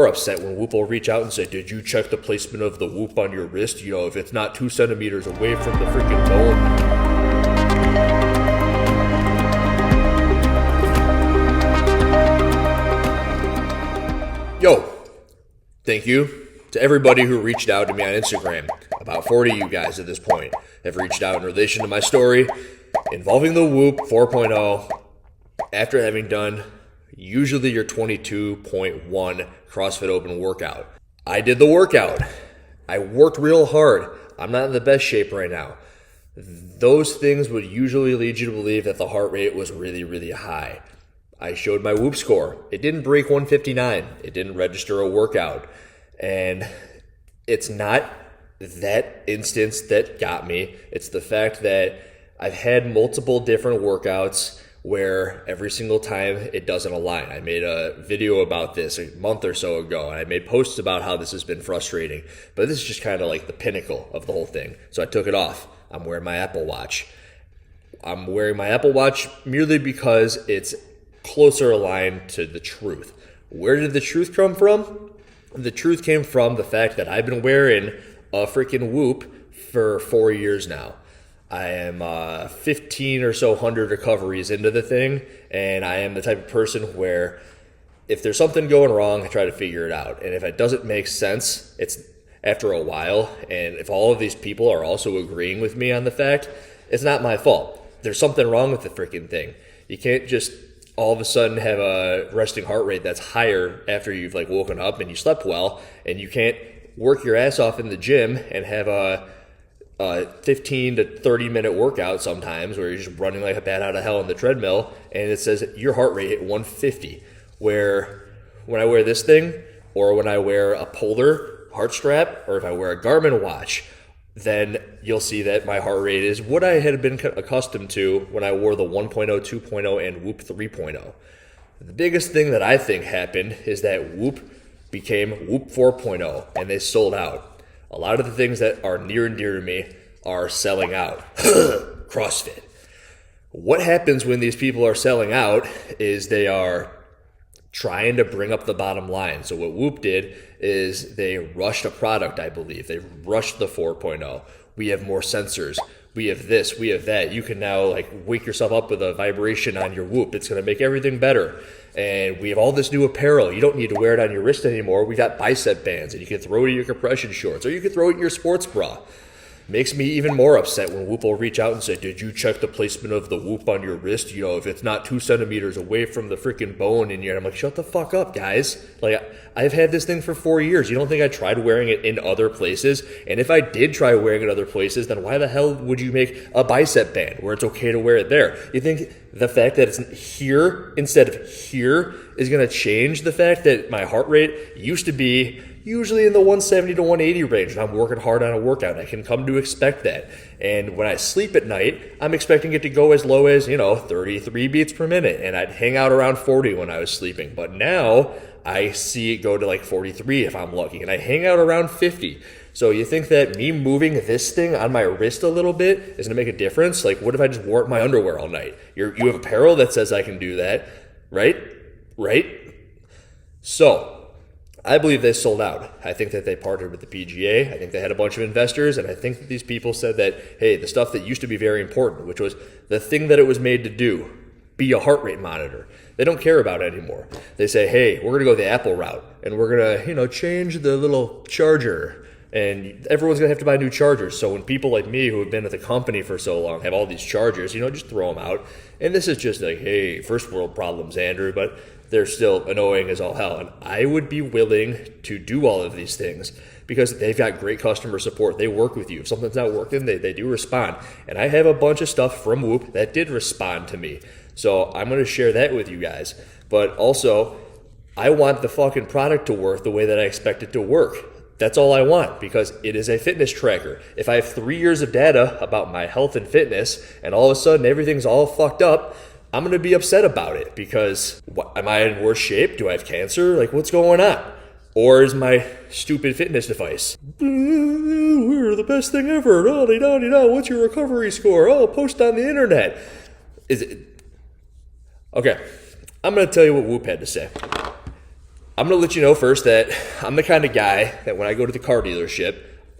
More upset when Whoop will reach out and say, did you check the placement of the Whoop on your wrist? You know, if it's not 2 centimeters away from the freaking bone. Yo, thank you to everybody who reached out to me on Instagram. About 40 of you guys at this point have reached out in relation to my story involving the Whoop 4.0 after having done usually your 22.1 CrossFit Open workout. I did the workout. I worked real hard. I'm not in the best shape right now. Those things would usually lead you to believe that the heart rate was really, really high. I showed my Whoop score. It didn't break 159. It didn't register a workout. And it's not that instance that got me. It's the fact that I've had multiple different workouts where every single time it doesn't align. I made a video about this a month or so ago, and I made posts about how this has been frustrating. But this is just kind of like the pinnacle of the whole thing. So I took it off. I'm wearing my Apple Watch. I'm wearing my Apple Watch merely because it's closer aligned to the truth. Where did the truth come from? The truth came from the fact that I've been wearing a freaking Whoop for 4 years now. I am 15 or so hundred recoveries into the thing, and I am the type of person where if there's something going wrong, I try to figure it out. And if it doesn't make sense, it's after a while, and if all of these people are also agreeing with me on the fact, it's not my fault. There's something wrong with the freaking thing. You can't just all of a sudden have a resting heart rate that's higher after you've like woken up and you slept well, and you can't work your ass off in the gym and have a 15 to 30 minute workout sometimes where you're just running like a bat out of hell on the treadmill and it says your heart rate hit 150, where when I wear this thing or when I wear a Polar heart strap or if I wear a Garmin watch, then you'll see that my heart rate is what I had been accustomed to when I wore the 1.0, 2.0, and Whoop 3.0. The biggest thing that I think happened is that Whoop became Whoop 4.0, and they sold out. A lot of the things that are near and dear to me are selling out. CrossFit. What happens when these people are selling out is they are trying to bring up the bottom line. So what Whoop did is they rushed a product, I believe. They rushed the 4.0. We have more sensors. We have this, we have that. You can now like wake yourself up with a vibration on your Whoop. It's going to make everything better. And we have all this new apparel. You don't need to wear it on your wrist anymore. We got bicep bands, and you can throw it in your compression shorts, or you can throw it in your sports bra. Makes me even more upset when Whoop will reach out and say, did you check the placement of the Whoop on your wrist? You know, if it's not 2 centimeters away from the freaking bone in you. I'm like, shut the fuck up, guys. Like, I've had this thing for 4 years. You don't think I tried wearing it in other places? And if I did try wearing it other places, then why the hell would you make a bicep band where it's okay to wear it there? You think the fact that it's here instead of here is going to change the fact that my heart rate used to be usually in the 170 to 180 range, and I'm working hard on a workout. I can come to expect that. And when I sleep at night, I'm expecting it to go as low as, 33 beats per minute, and I'd hang out around 40 when I was sleeping. But now I see it go to like 43 if I'm lucky, and I hang out around 50. So you think that me moving this thing on my wrist a little bit is going to make a difference? Like, what if I just wore my underwear all night? You have apparel that says I can do that, right? So I believe they sold out. I think that they partnered with the PGA. I think they had a bunch of investors, and I think that these people said that, hey, the stuff that used to be very important, which was the thing that it was made to do, be a heart rate monitor, they don't care about it anymore. They say, hey, we're going to go the Apple route, and we're going to, change the little charger, and everyone's going to have to buy new chargers. So when people like me who have been at the company for so long have all these chargers, just throw them out. And this is just like, hey, first world problems, Andrew, but they're still annoying as all hell. And I would be willing to do all of these things because they've got great customer support. They work with you. If something's not working, they do respond. And I have a bunch of stuff from Whoop that did respond to me. So I'm going to share that with you guys. But also, I want the fucking product to work the way that I expect it to work. That's all I want because it is a fitness tracker. If I have 3 years of data about my health and fitness and all of a sudden everything's all fucked up, I'm going to be upset about it because am I in worse shape? Do I have cancer? Like, what's going on? Or is my stupid fitness device, we're the best thing ever. Oh, what's your recovery score? Oh, post on the internet. Is it? Okay, I'm going to tell you what Whoop had to say. I'm going to let you know first that I'm the kind of guy that when I go to the car dealership,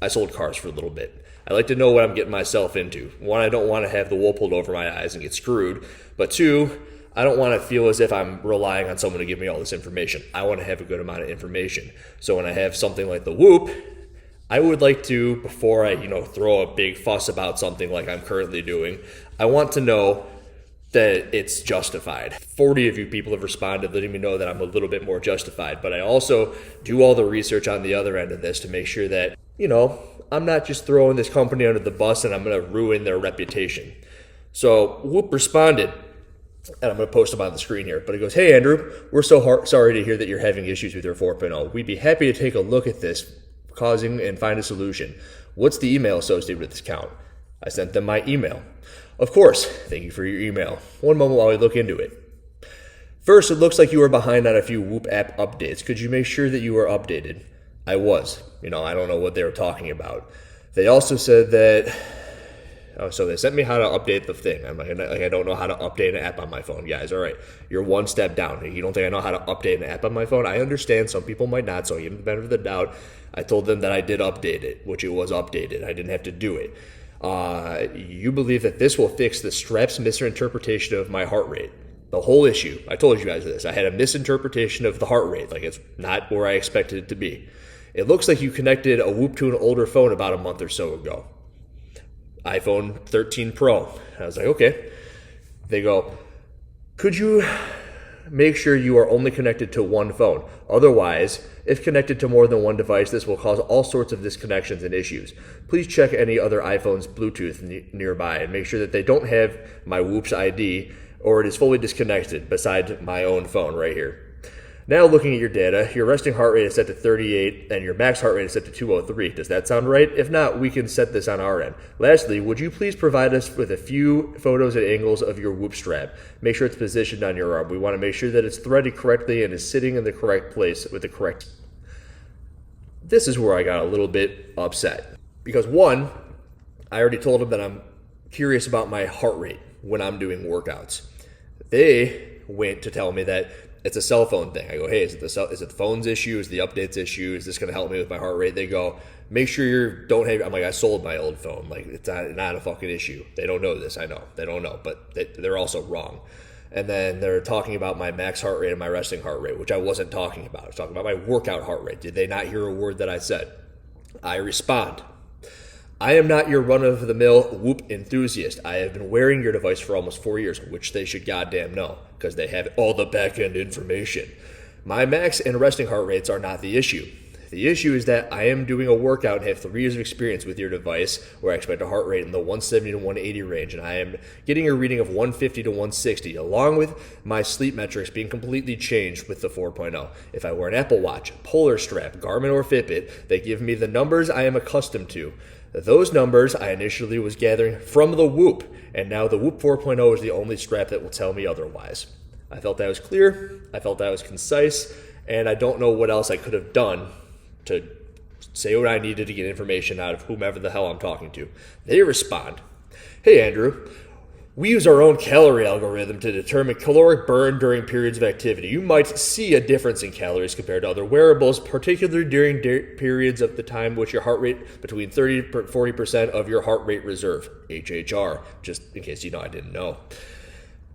I sold cars for a little bit. I like to know what I'm getting myself into. One, I don't want to have the wool pulled over my eyes and get screwed. But two, I don't want to feel as if I'm relying on someone to give me all this information. I want to have a good amount of information. So when I have something like the Whoop, I would like to, before I throw a big fuss about something like I'm currently doing, I want to know that it's justified. 40 of you people have responded letting me know that I'm a little bit more justified, but I also do all the research on the other end of this to make sure that, I'm not just throwing this company under the bus and I'm going to ruin their reputation. So Whoop responded, and I'm going to post them on the screen here, but it goes, "Hey Andrew, we're so sorry to hear that you're having issues with your 4.0. We'd be happy to take a look at this causing and find a solution. What's the email associated with this account?" I sent them my email. "Of course, thank you for your email. One moment while we look into it. First, it looks like you were behind on a few Whoop app updates. Could you make sure that you were updated?" I was. I don't know what they were talking about. They also said that, so they sent me how to update the thing. I'm like, I don't know how to update an app on my phone. Guys, all right, you're one step down. You don't think I know how to update an app on my phone? I understand some people might not, so I give them the benefit of the doubt. I told them that I did update it, which it was updated. I didn't have to do it. You believe that this will fix the strep's misinterpretation of my heart rate. The whole issue, I told you guys this, I had a misinterpretation of the heart rate, like it's not where I expected it to be. It looks like you connected a Whoop to an older phone about a month or so ago. iPhone 13 Pro. I was like, okay. They go, "Could you make sure you are only connected to one phone? Otherwise, if connected to more than one device, this will cause all sorts of disconnections and issues. Please check any other iPhone's Bluetooth nearby and make sure that they don't have my Whoop's ID or it is fully disconnected beside my own phone right here. Now looking at your data, your resting heart rate is set to 38 and your max heart rate is set to 203. Does that sound right? If not, we can set this on our end. Lastly, would you please provide us with a few photos and angles of your Whoop strap? Make sure it's positioned on your arm. We want to make sure that it's threaded correctly and is sitting in the correct place with the correct..." This is where I got a little bit upset. Because one, I already told them that I'm curious about my heart rate when I'm doing workouts. They went to tell me that it's a cell phone thing. I go, "Hey, is it the phone's issue? Is it the updates issue? Is this going to help me with my heart rate?" They go, "Make sure you don't have..." I'm like, "I sold my old phone. Like, it's not a fucking issue." They don't know this. I know. They don't know, but they're also wrong. And then they're talking about my max heart rate and my resting heart rate, which I wasn't talking about. I was talking about my workout heart rate. Did they not hear a word that I said? I respond, "I am not your run-of-the-mill Whoop enthusiast. I have been wearing your device for almost 4 years," which they should goddamn know, because they have all the back-end information. "My max and resting heart rates are not the issue. The issue is that I am doing a workout and have 3 years of experience with your device where I expect a heart rate in the 170 to 180 range, and I am getting a reading of 150 to 160, along with my sleep metrics being completely changed with the 4.0. If I wear an Apple Watch, Polar Strap, Garmin, or Fitbit, they give me the numbers I am accustomed to. Those numbers I initially was gathering from the Whoop, and now the Whoop 4.0 is the only strap that will tell me otherwise." I felt that was clear, I felt that was concise, and I don't know what else I could have done to say what I needed to get information out of whomever the hell I'm talking to. They respond, "Hey Andrew, we use our own calorie algorithm to determine caloric burn during periods of activity. You might see a difference in calories compared to other wearables, particularly during periods of the time which your heart rate between 30 to 40% of your heart rate reserve, HHR, just in case I didn't know.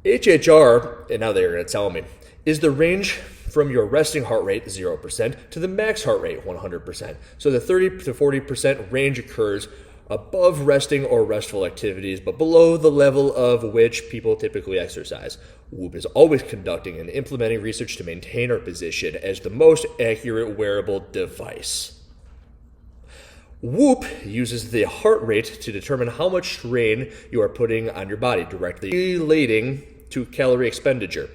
HHR, and now they're going to tell me, is the range from your resting heart rate, 0%, to the max heart rate, 100%. So the 30 to 40% range occurs above resting or restful activities, but below the level of which people typically exercise. Whoop is always conducting and implementing research to maintain our position as the most accurate wearable device. Whoop uses the heart rate to determine how much strain you are putting on your body, directly relating to calorie expenditure.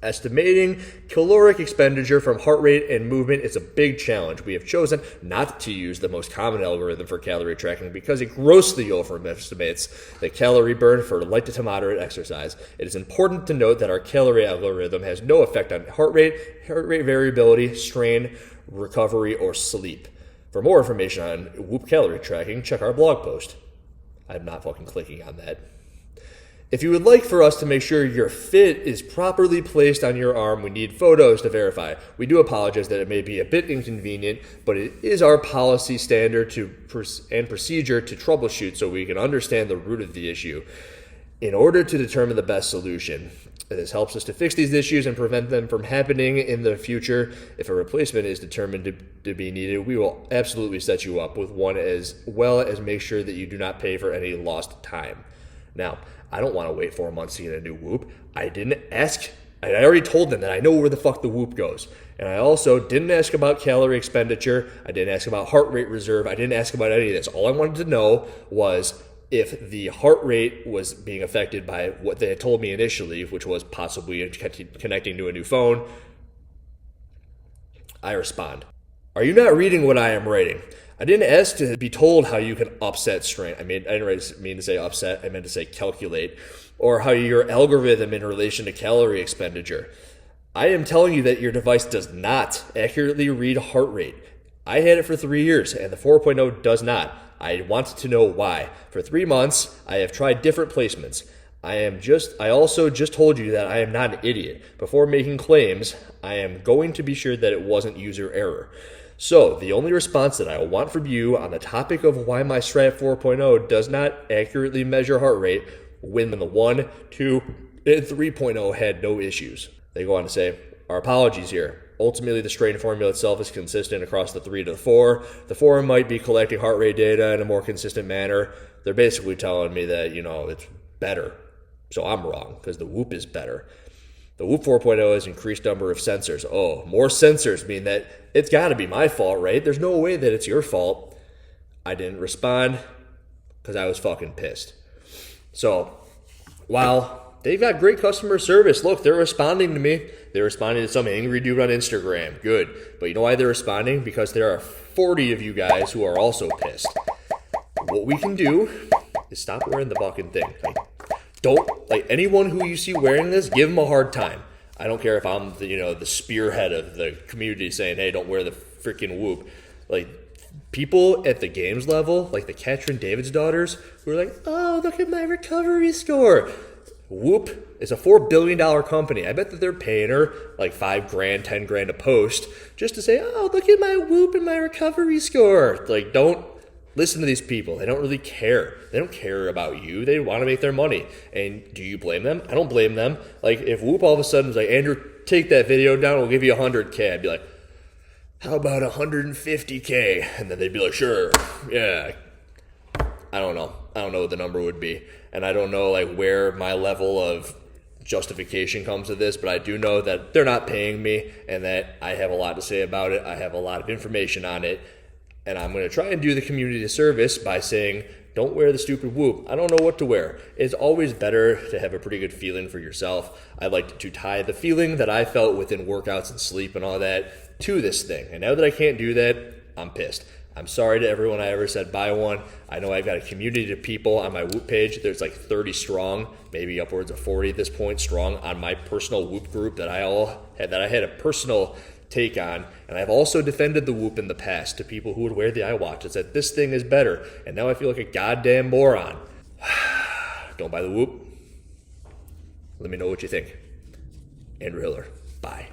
Estimating caloric expenditure from heart rate and movement is a big challenge. We have chosen not to use the most common algorithm for calorie tracking because it grossly overestimates the calorie burn for light to moderate exercise. It is important to note that our calorie algorithm has no effect on heart rate variability, strain, recovery, or sleep. For more information on Whoop calorie tracking, check our blog post. I'm not fucking clicking on that. If you would like for us to make sure your fit is properly placed on your arm, we need photos to verify. We do apologize that it may be a bit inconvenient, but it is our policy standard and procedure to troubleshoot so we can understand the root of the issue in order to determine the best solution. This helps us to fix these issues and prevent them from happening in the future. If a replacement is determined to be needed, we will absolutely set you up with one, as well as make sure that you do not pay for any lost time. Now, I don't want to wait 4 months to get a new Whoop. I didn't ask. I already told them that I know where the fuck the Whoop goes. And I also didn't ask about calorie expenditure. I didn't ask about heart rate reserve. I didn't ask about any of this. All I wanted to know was if the heart rate was being affected by what they had told me initially, which was possibly connecting to a new phone. I respond, "Are you not reading what I am writing? I didn't ask to be told how you can upset strength." I didn't mean to say upset. I meant to say calculate. Or how your algorithm in relation to calorie expenditure. I am telling you that your device does not accurately read heart rate. I had it for 3 years, and the 4.0 does not. I want to know why. For 3 months, I have tried different placements. I also just told you that I am not an idiot. Before making claims, I am going to be sure that it wasn't user error. So, the only response that I want from you on the topic of why my Strat 4.0 does not accurately measure heart rate when the 1, 2, and 3.0 had no issues. They go on to say, "Our apologies here. Ultimately, the strain formula itself is consistent across the 3 to the 4. The 4 might be collecting heart rate data in a more consistent manner." They're basically telling me that, it's better. So I'm wrong, because the Whoop is better. The Whoop 4.0 has increased number of sensors. Oh, more sensors mean that it's got to be my fault, right? There's no way that it's your fault. I didn't respond because I was fucking pissed. So, while they've got great customer service, look, they're responding to me. They're responding to some angry dude on Instagram. Good. But you know why they're responding? Because there are 40 of you guys who are also pissed. What we can do is stop wearing the fucking thing. Anyone who you see wearing this, give them a hard time. I don't care if I'm the spearhead of the community saying, "Hey, don't wear the freaking Whoop." People at the games level, like the Katrin David's daughters, who are like, "Oh, look at my recovery score." Whoop is a $4 billion company. I bet that they're paying her like $5,000, $10,000 a post just to say, "Oh, look at my Whoop and my recovery score." Don't listen to these people. They don't really care. They don't care about you. They want to make their money. And do you blame them? I don't blame them. If Whoop all of a sudden is like, "Andrew, take that video down, we'll give you 100K. I'd be like, "How about 150K? And then they'd be like, "Sure, yeah." I don't know. I don't know what the number would be. And I don't know where my level of justification comes to this, but I do know that they're not paying me and that I have a lot to say about it. I have a lot of information on it. And I'm going to try and do the community a service by saying, don't wear the stupid Whoop. I don't know what to wear. It's always better to have a pretty good feeling for yourself. I like to tie the feeling that I felt within workouts and sleep and all that to this thing. And now that I can't do that, I'm pissed. I'm sorry to everyone I ever said buy one. I know I've got a community of people on my Whoop page. There's 30 strong, maybe upwards of 40 at this point strong on my personal Whoop group that I had a personal take on. And I've also defended the Whoop in the past to people who would wear the iWatch and said this thing is better. And now I feel like a goddamn moron. Don't buy the Whoop. Let me know what you think. Andrew Hiller. Bye.